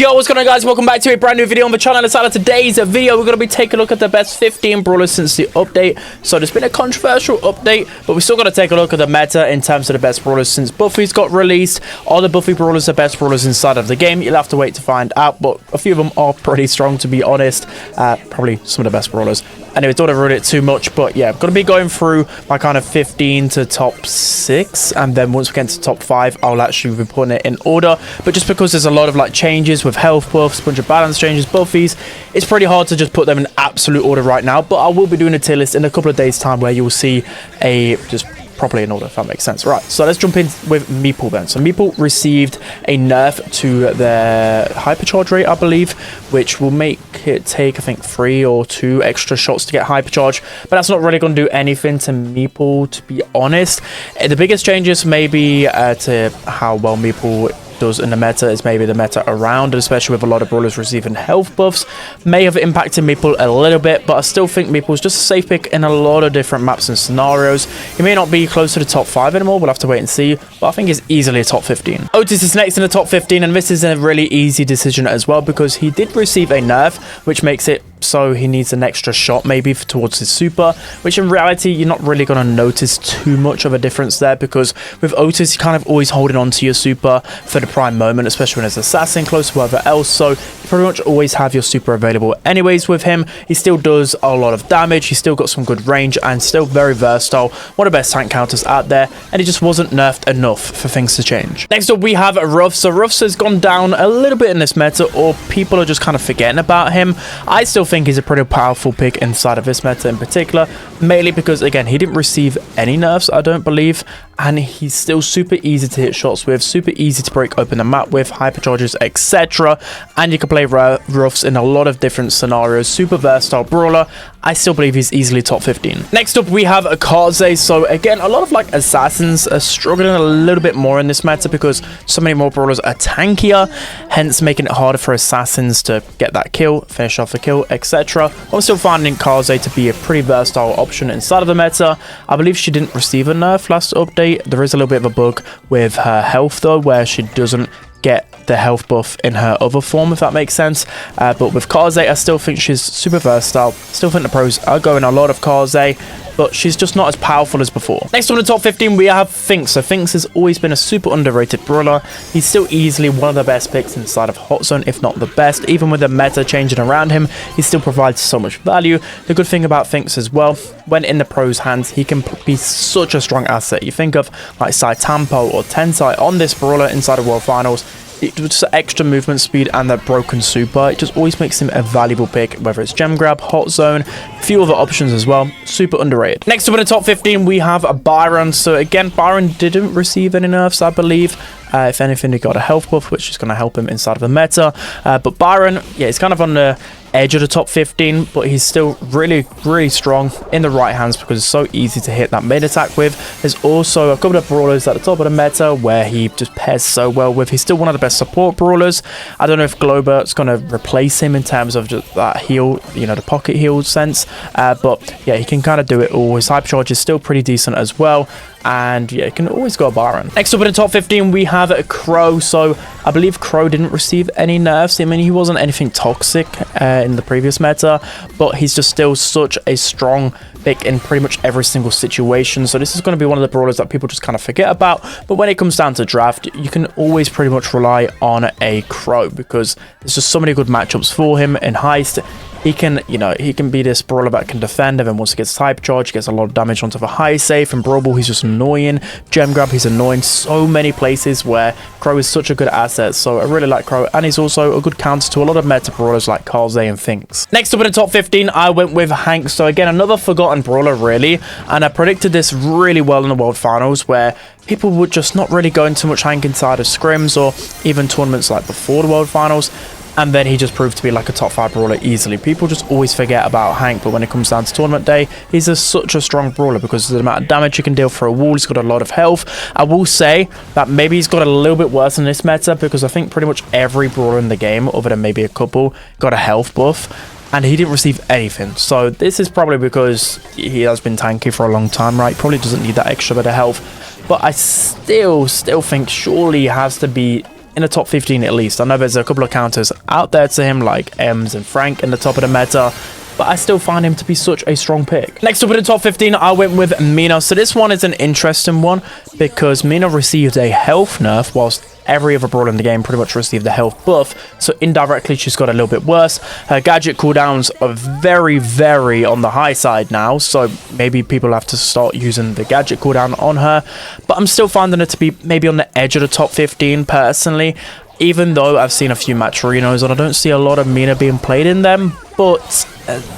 Yo, what's going on, guys? Welcome back to a brand new video on the channel. Inside of today's video, we're going to be taking a look at the best 15 brawlers since the update. So there's been a controversial update, but we're still going to take a look at the meta in terms of the best brawlers since Buffy's got released. Are the Buffy brawlers the best brawlers inside of the game? You'll have to wait to find out, but a few of them are pretty strong, to be honest. Probably some of the best brawlers. Anyway, don't want to ruin it too much, but yeah, I'm going to be going through my kind of 15 to top 6, and then once we get to top 5, I'll actually be putting it in order. But just because there's a lot of like changes with health buffs, a bunch of balance changes, buffies, it's pretty hard to just put them in absolute order right now. But I will be doing a tier list in a couple of days' time where you will see a just properly in order, if that makes sense. Right, so let's jump in with Meeple then. So Meeple received a nerf to their hypercharge rate, I believe, which will make it take, I think, 3 or 2 extra shots to get hypercharge, but that's not really going to do anything to Meeple, to be honest. The biggest changes maybe to how well Meeple does in the meta is maybe the meta around, especially with a lot of brawlers receiving health buffs, may have impacted Meeple a little bit, but I still think Meeple is just a safe pick in a lot of different maps and scenarios. He may not be close to the top 5 anymore, we'll have to wait and see, but I think he's easily a top 15. Otis is next in the top 15, and this is a really easy decision as well because he did receive a nerf, which makes it so he needs an extra shot maybe towards his super, which in reality you're not really going to notice too much of a difference there, because with Otis you're kind of always holding on to your super for the prime moment, especially when there's assassin close to whoever else, so you pretty much always have your super available anyways. With him, he still does a lot of damage, he's still got some good range and still very versatile, one of the best tank counters out there, and he just wasn't nerfed enough for things to change. Next up we have Ruffs. So Ruffs has gone down a little bit in this meta, or people are just kind of forgetting about him. I still think he's a pretty powerful pick inside of this meta in particular, mainly because again he didn't receive any nerfs, I don't believe, and he's still super easy to hit shots with, super easy to break open the map with, hypercharges, etc. And you can play Ruffs in a lot of different scenarios. Super versatile brawler. I still believe he's easily top 15. Next up we have Kaze. So again, a lot of like assassins are struggling a little bit more in this meta because so many more brawlers are tankier, hence making it harder for assassins to get that kill, finish off the kill, etc. I'm still finding Kaze to be a pretty versatile option inside of the meta. I believe she didn't receive a nerf last update. There is a little bit of a bug with her health though, where she doesn't get the health buff in her other form, if that makes sense. But with Kaze, I still think she's super versatile. Still think the pros are going a lot of Kaze, but she's just not as powerful as before. Next on the top 15 we have Finks. So Finks has always been a super underrated brawler. He's still easily one of the best picks inside of Hot Zone, if not the best. Even with the meta changing around him, he still provides so much value. The good thing about Finks as well, when in the pros' hands, he can be such a strong asset. You think of like Saitampo or Tensai on this brawler inside of World Finals, just extra movement speed and that broken super, it just always makes him a valuable pick, whether it's gem grab, hot zone, a few other options as well. Super underrated. Next up in the top 15 we have Byron. So again, Byron didn't receive any nerfs, I believe. If anything, he got a health buff, which is going to help him inside of the meta. But Byron, yeah, he's kind of on the edge of the top 15, but he's still really strong in the right hands because it's so easy to hit that mid attack with. There's also a couple of brawlers at the top of the meta where he just pairs so well with. He's still one of the best support brawlers. I don't know if Globert's going to replace him in terms of just that heal, you know, the pocket heal sense, but yeah, he can kind of do it all. His hypercharge is still pretty decent as well, and yeah, you can always go Byron. Next up in the top 15 we have Crow. So I believe Crow didn't receive any nerfs. I mean, he wasn't anything toxic in the previous meta, but he's just still such a strong pick in pretty much every single situation. So this is going to be one of the brawlers that people just kind of forget about, but when it comes down to draft, you can always pretty much rely on a Crow because there's just so many good matchups for him in Heist. He can, you know, he can be this brawler that can defend, and then once he gets hypercharge, he gets a lot of damage onto the high safe. And Brawl, he's just annoying. Gem grab, he's annoying. So many places where Crow is such a good asset. So I really like Crow, and he's also a good counter to a lot of meta brawlers like Kaze and Finks. Next up in the top 15, I went with Hank. So again, another forgotten brawler really, and I predicted this really well in the World Finals where people would just not really go into much Hank inside of scrims or even tournaments like before the World Finals. And then he just proved to be like a top 5 brawler easily. People just always forget about Hank, but when it comes down to tournament day, he's such a strong brawler because of the amount of damage he can deal for a wall. He's got a lot of health. I will say that maybe he's got a little bit worse in this meta because I think pretty much every brawler in the game, other than maybe a couple, got a health buff, and he didn't receive anything. So this is probably because he has been tanky for a long time, right? Probably doesn't need that extra bit of health. But I still think surely he has to be in the top 15 at least. I know there's a couple of counters out there to him like Ems and Frank in the top of the meta, but I still find him to be such a strong pick. Next up in the top 15, I went with Mina. So this one is an interesting one because Mina received a health nerf whilst every other brawler in the game pretty much received the health buff. So indirectly, she's got a little bit worse. Her gadget cooldowns are very, very on the high side now. So maybe people have to start using the gadget cooldown on her. But I'm still finding it to be maybe on the edge of the top 15 personally. Even though I've seen a few Matcherinos and I don't see a lot of Mina being played in them, but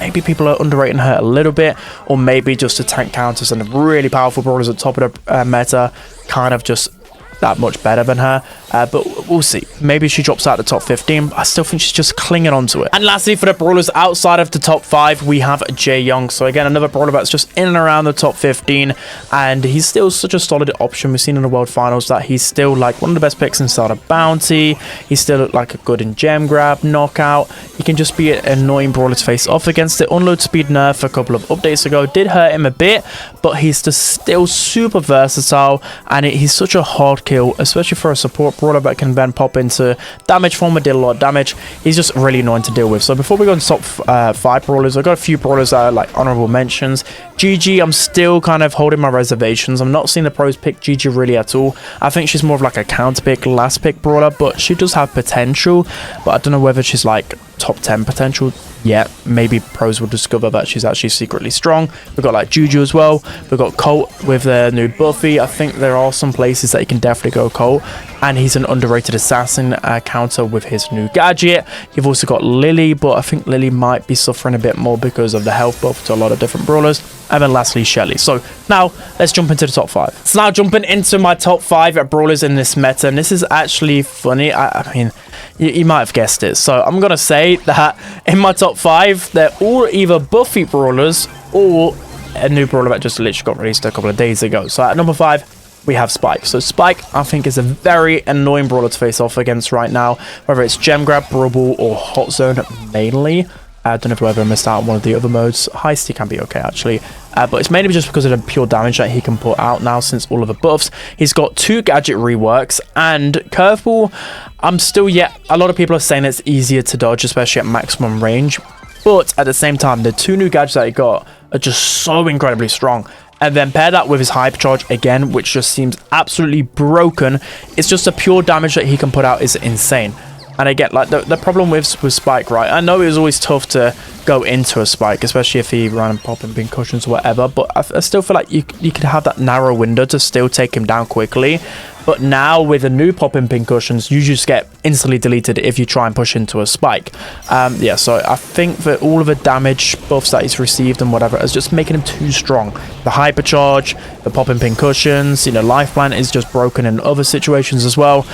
maybe people are underrating her a little bit, or maybe just the tank counters and the really powerful brawlers at the top of the meta kind of just that much better than her, but we'll see. Maybe she drops out the top 15. I still think she's just clinging on to it. And lastly, for the brawlers outside of the top 5, we have Jay Young. So again, another brawler that's just in and around the top 15, and he's still such a solid option. We've seen in the World Finals that he's still like one of the best picks inside of Bounty. He's still like a good in gem grab, knockout. He can just be an annoying brawler to face off against. The unload speed nerf a couple of updates ago did hurt him a bit, but he's just still super versatile, and he's such a hard kill, especially for a support brawler that can then pop into damage form and deal a lot of damage. He's just really annoying to deal with. So before we go into top 5 brawlers, I've got a few brawlers that are like honorable mentions. GG, I'm still kind of holding my reservations. I'm not seeing the pros pick GG really at all. I think she's more of like a counter pick, last pick brawler, but she does have potential, but I don't know whether she's like top 10 potential yet. Maybe pros will discover that she's actually secretly strong. We've got like Juju as well. We've got Colt with their new Buffy. I think there are some places that you can definitely go Colt, and he's an underrated assassin counter with his new gadget. You've also got Lily, but I think Lily might be suffering a bit more because of the health buff to a lot of different brawlers. And then lastly, Shelly. So now let's jump into the top 5. So now jumping into my top 5 brawlers in this meta, and this is actually funny. I mean, you might have guessed it. So I'm gonna say that in my top 5, they're all either Buffy brawlers or a new brawler that just literally got released a couple of days ago. So at number 5, we have Spike. So Spike, I think, is a very annoying brawler to face off against right now, whether it's gem grab, Brawl, or hot zone mainly. I don't know if I've ever missed out on one of the other modes. Heisty can be okay, actually. But it's mainly just because of the pure damage that he can put out now since all of the buffs. He's got 2 gadget reworks, and Curveball, I'm still yet... A lot of people are saying it's easier to dodge, especially at maximum range. But at the same time, the 2 new gadgets that he got are just so incredibly strong. And then pair that with his hypercharge again, which just seems absolutely broken. It's just the pure damage that he can put out is insane. And again, like the problem with Spike, right? I know it was always tough to go into a Spike, especially if he ran and popping pin cushions or whatever. But I still feel like you could have that narrow window to still take him down quickly. But now with the new popping pin cushions, you just get instantly deleted if you try and push into a Spike. Yeah, so I think that all of the damage buffs that he's received and whatever is just making him too strong. The hypercharge, the popping pin cushions, you know, life plan is just broken in other situations as well.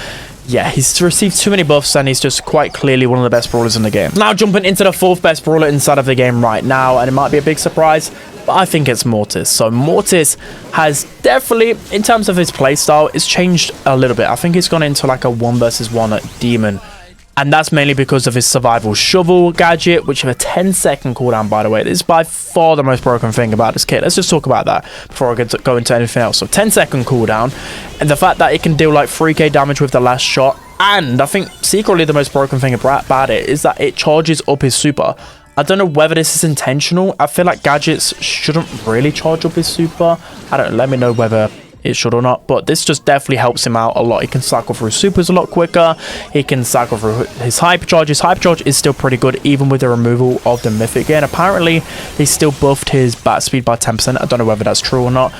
Yeah, he's received too many buffs, and he's just quite clearly one of the best brawlers in the game. Now jumping into the 4th best brawler inside of the game right now, and it might be a big surprise, but I think it's Mortis. So Mortis has definitely, in terms of his playstyle, it's changed a little bit. I think he's gone into like a 1 versus 1 demon. And that's mainly because of his survival shovel gadget, which have a 10-second cooldown, by the way. This is by far the most broken thing about this kit. Let's just talk about that before I go into anything else. So 10-second cooldown, and the fact that it can deal like 3k damage with the last shot. And I think secretly the most broken thing about it is that it charges up his super. I don't know whether this is intentional. I feel like gadgets shouldn't really charge up his super. I don't know. Let me know whether it should or not, but this just definitely helps him out a lot. He can cycle through supers a lot quicker. He can cycle through his hypercharge. His hypercharge is still pretty good even with the removal of the mythic, and apparently they still buffed his bat speed by 10%. I don't know whether that's true or not,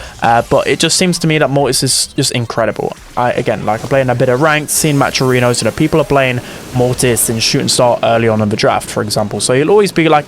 but it just seems to me that Mortis is just incredible. Again, like I'm playing a bit of ranked, seeing Matcherinos, you know, people are playing Mortis and shooting star early on in the draft, for example, so he'll always be like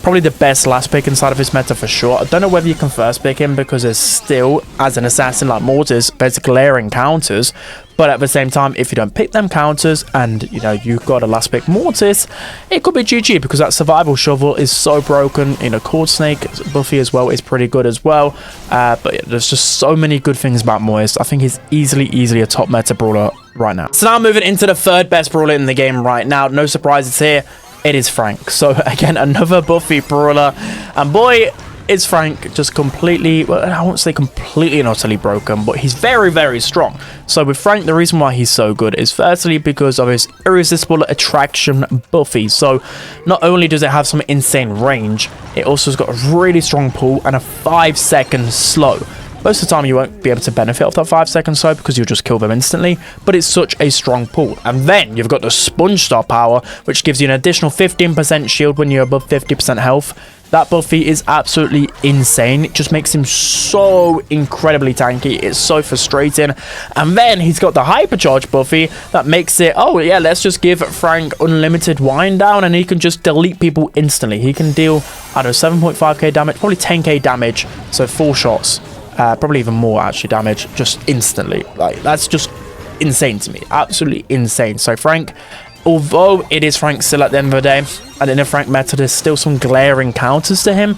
probably the best last pick inside of his meta for sure. I don't know whether you can first pick him because there's still, as an assassin like Mortis, there's glaring counters, but at the same time, if you don't pick them counters and, you know, you've got a last pick Mortis, it could be GG because that survival shovel is so broken. You know, Cord Snake, Buffy as well is pretty good as well, but yeah, there's just so many good things about Mortis. I think he's easily a top meta brawler right now. So now moving into the 3rd best brawler in the game right now, no surprises here. It is Frank. So again, another Buffy brawler, and boy, is Frank just completely, well, I won't say completely and utterly broken, but he's very, very strong. So with Frank, the reason why he's so good is firstly because of his irresistible attraction buffy. So not only does it have some insane range, it also has got a really strong pull and a 5-second slow. Most of the time you won't be able to benefit off that 5-second slow because you'll just kill them instantly, but it's such a strong pull. And then you've got the sponge star power, which gives you an additional 15% shield when you're above 50% health. That buffy is absolutely insane. It just makes him so incredibly tanky. It's so frustrating. And then he's got the hypercharge buffy that makes it, oh yeah, let's just give Frank unlimited wind down and he can just delete people instantly. He can deal, I don't know, 7.5k damage, probably 10k damage, so 4 shots. Probably even more actually damage just instantly. Like, that's just insane to me. Absolutely insane. So Frank, although it is Frank still at the end of the day, and in the Frank meta there's still some glaring counters to him,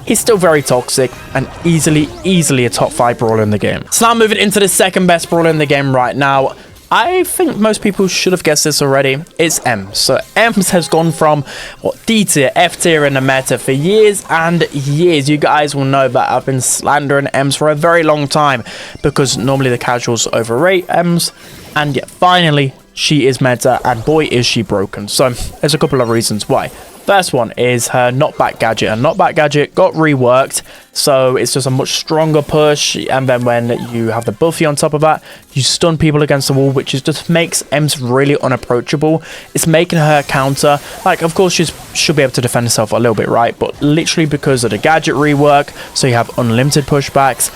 he's still very toxic and easily a top 5 brawler in the game. So now moving into the second best brawler in the game right now. I think most people should have guessed this already. It's Ems. So Ems has gone from what, D tier, F tier in the meta for years and years. You guys will know that I've been slandering Ems for a very long time because normally the casuals overrate Ems, and yet finally she is meta, and boy is she broken. So there's a couple of reasons why. First one is her knockback gadget. Her knockback gadget got reworked, so it's just a much stronger push, and then when you have the buffy on top of that, you stun people against the wall, which is just makes Ems really unapproachable. It's making her counter, like, of course she should be able to defend herself a little bit, right, but literally because of the gadget rework, so you have unlimited pushbacks,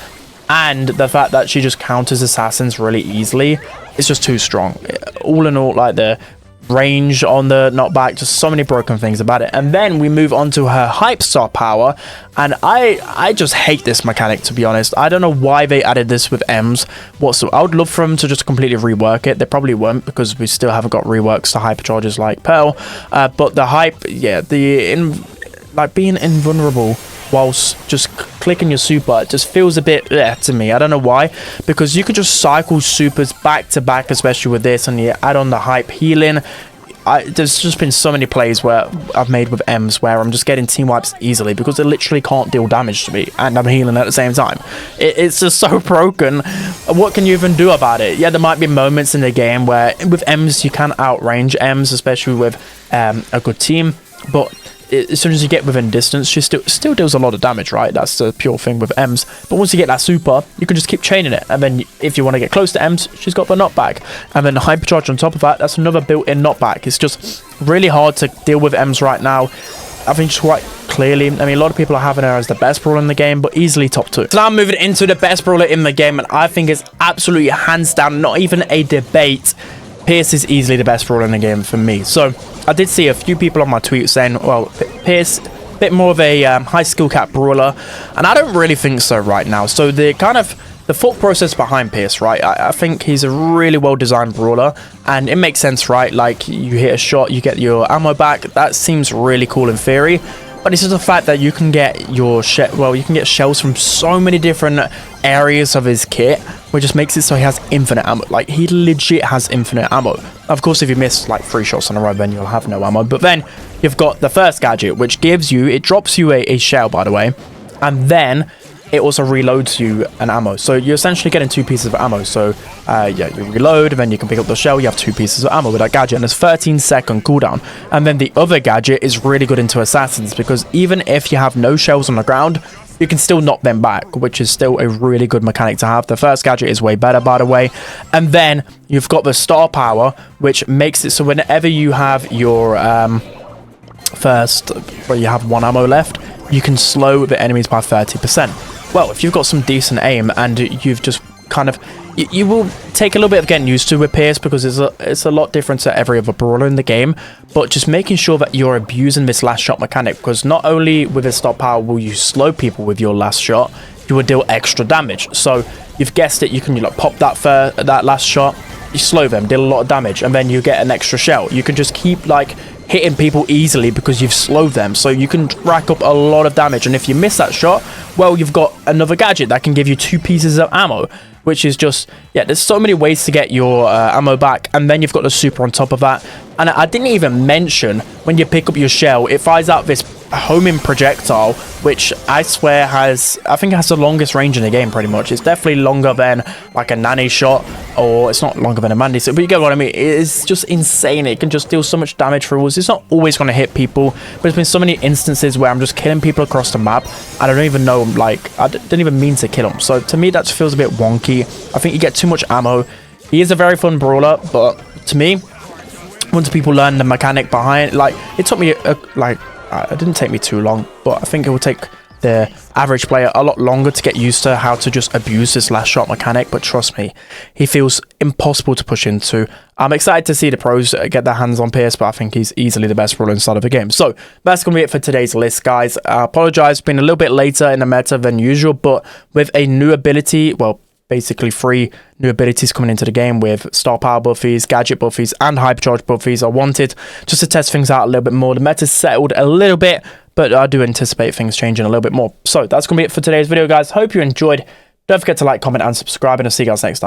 and the fact that she just counters assassins really easily, it's just too strong. All in all, like, the range on the knockback, just so many broken things about it. And then we move on to her hype star power, and I just hate this mechanic, to be honest. I don't know why they added this with Ems. I would love for them to just completely rework it. They probably won't, because we still haven't got reworks to hypercharges like Pearl, but the hype, yeah, like being invulnerable whilst just clicking your super, it just feels a bit to me. I don't know why, because you could just cycle supers back to back, especially with this, and you add on the hype healing. There's just been so many plays where I've made with Ems where I'm just getting team wipes easily because they literally can't deal damage to me and I'm healing at the same time. It's just so broken. What can you even do about it? Yeah, there might be moments in the game where with Ems you can outrange Ems, especially with a good team, but as soon as you get within distance, she still deals a lot of damage, right? That's the pure thing with Ems. But once you get that super, you can just keep chaining it. And then if you want to get close to Ems, she's got the knockback. And then the hypercharge on top of that, that's another built-in knockback. It's just really hard to deal with Ems right now. I think just quite clearly, I mean, a lot of people are having her as the best brawler in the game, but easily top 2. So now I'm moving into the best brawler in the game, and I think it's absolutely hands down, not even a debate, Pierce is easily the best brawler in the game for me. So I did see a few people on my tweet saying, well, Pierce, a bit more of a high skill cap brawler, and I don't really think so right now. So the thought process behind Pierce, right, I think he's a really well designed brawler, and it makes sense, right? Like, you hit a shot, you get your ammo back. That seems really cool in theory, but it's just the fact that you can get your you can get shells from so many different areas of his kit, which just makes it so he has infinite ammo. Like, he legit has infinite ammo. Of course, if you miss like 3 shots in a row, then you'll have no ammo. But then you've got the first gadget, which drops you a shell, by the way, and then it also reloads you an ammo. So you're essentially getting 2 pieces of ammo. So yeah, you reload, and then you can pick up the shell. You have 2 pieces of ammo with that gadget, and there's 13-second cooldown. And then the other gadget is really good into assassins, because even if you have no shells on the ground, you can still knock them back, which is still a really good mechanic to have. The first gadget is way better, by the way. And then you've got the star power, which makes it so whenever you have your you have 1 ammo left, you can slow the enemies by 30%. Well, if you've got some decent aim and you've just kind of, you will take a little bit of getting used to with Pierce, because it's a lot different to every other brawler in the game, but just making sure that you're abusing this last shot mechanic, because not only with his star power will you slow people with your last shot, you will deal extra damage. So you've guessed it, you can like pop that last shot, you slow them, deal a lot of damage, and then you get an extra shell. You can just keep like hitting people easily because you've slowed them, so you can rack up a lot of damage. And if you miss that shot, well, you've got another gadget that can give you 2 pieces of ammo, which is just, yeah, there's so many ways to get your ammo back. And then you've got the super on top of that. And I didn't even mention, when you pick up your shell, it fires out this homing projectile, which I swear I think it has the longest range in the game pretty much. It's definitely longer than like a nanny shot, or it's not longer than a mandy, but you get what I mean. It is just insane. It can just deal so much damage through walls. It's not always going to hit people, but there's been so many instances where I'm just killing people across the map and I don't even know, like, I didn't even mean to kill them. So to me, that feels a bit wonky. I think you get too much ammo. He is a very fun brawler, but to me, once people learn the mechanic behind, like, it took me it didn't take me too long, but I think it will take the average player a lot longer to get used to how to just abuse this last shot mechanic. But trust me, he feels impossible to push into. I'm excited to see the pros get their hands on Pierce, but I think he's easily the best brawler inside of the game. So that's gonna be it for today's list, guys. I apologize, been a little bit later in the meta than usual, but with a new ability, well, basically 3 new abilities coming into the game with star power buffies, gadget buffies, and hypercharge buffies. I wanted just to test things out a little bit more. The meta's settled a little bit, but I do anticipate things changing a little bit more. So that's going to be it for today's video, guys. Hope you enjoyed. Don't forget to like, comment, and subscribe, and I'll see you guys next time.